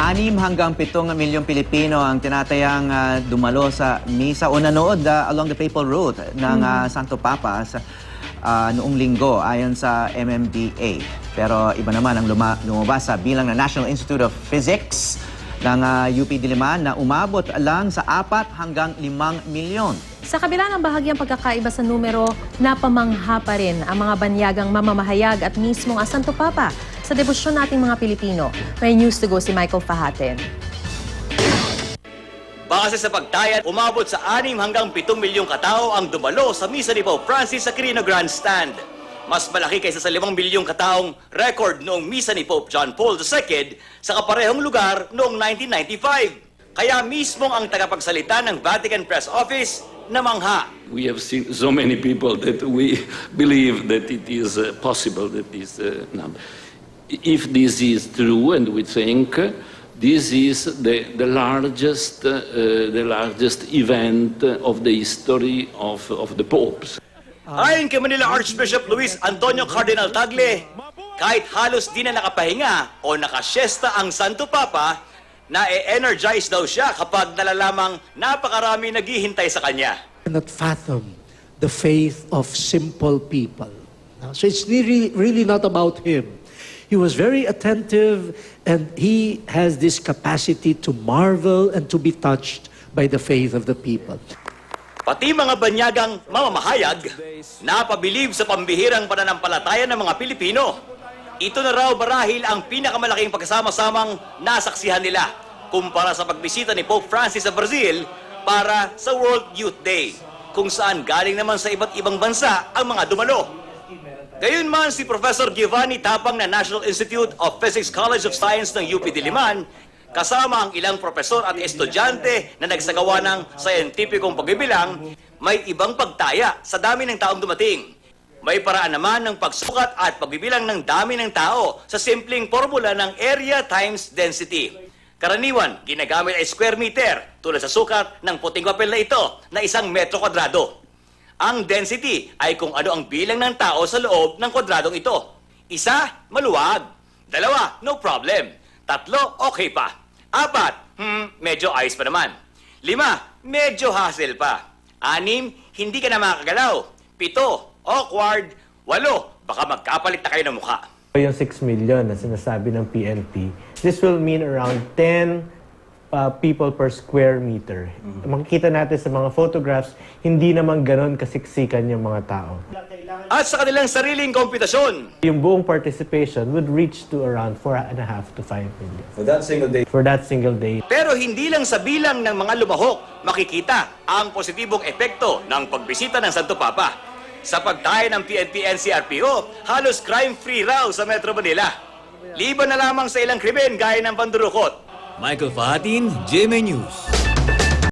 6 hanggang 7 milyong Pilipino ang tinatayang dumalo sa misa o nanood along the papal route ng Santo Papa sa noong linggo ayon sa MMDA. Pero iba naman ang lumabas sa bilang ng National Institute of Physics ng UP Diliman na umabot lang sa 4 hanggang 5 milyon. Sa kabila ng bahagyang pagkakaiba sa numero, napamangha pa rin ang mga banyagang mamamahayag at mismong Santo Papa sa debosyon nating mga Pilipino. May news to go si Michael Fahatin. Base sa pagtayad, umabot sa 6 hanggang 7 milyong katao ang dumalo sa misa ni Pope Francis sa Quirino Grandstand. Mas malaki kaysa sa 5 milyong kataong record noong misa ni Pope John Paul II sa kaparehong lugar noong 1995. Kaya mismong ang tagapagsalita ng Vatican Press Office namangha. We have seen so many people that we believe that it is possible that this number. If this is true, and we think this is the largest event of the history of the popes. Ayon kay Manila Archbishop Luis Antonio Cardinal Tagle, kahit halos di na nakapahinga o nakasyesta ang Santo Papa, na-energize daw siya kapag nalalamang napakarami naghihintay sa kanya. Cannot fathom the faith of simple people. So it's really not about him. He was very attentive and he has this capacity to marvel and to be touched by the faith of the people. Pati mga banyagang mamamahayag, napabilib sa pambihirang pananampalataya ng mga Pilipino. Ito na raw marahil ang pinakamalaking pagkasama-samang nasaksihan nila kumpara sa pagbisita ni Pope Francis sa Brazil para sa World Youth Day, kung saan galing naman sa iba't ibang bansa ang mga dumalo. Gayunman, si Professor Giovanni Tapang na National Institute of Physics College of Science ng UP Diliman, kasama ang ilang profesor at estudyante na nagsagawa ng sayentipikong pagbibilang, may ibang pagtaya sa dami ng taong dumating. May paraan naman ng pagsukat at pagbibilang ng dami ng tao sa simpleng formula ng area times density. Karaniwan, ginagamit ay square meter tulad sa sukat ng puting papel na ito na 1 metro kwadrado. Ang density ay kung ano ang bilang ng tao sa loob ng kwadradong ito. 1, maluwag. 2, no problem. 3, okay pa. 4, medyo ayos pa naman. 5, medyo hassle pa. 6, hindi ka na makakagalaw. 7, awkward. 8, baka magkapalit na kayo ng mukha. Yung 6 million na sinasabi ng PNP, this will mean around 10 people per square meter. Makikita natin sa mga photographs, hindi naman ganon kasiksikan yung mga tao. At sa kanilang sariling komputasyon, Yung buong participation would reach to around 4.5 to 5 million. For that single day. For that single day. pero hindi lang sa bilang ng mga lumahok makikita ang positibong epekto ng pagbisita ng Santo Papa. Sa pagtaya ng PNP-NCRPO, halos crime-free raw sa Metro Manila. Liban na lamang sa ilang krimen gaya ng pandurukot. Michael Fahatin, GMA News.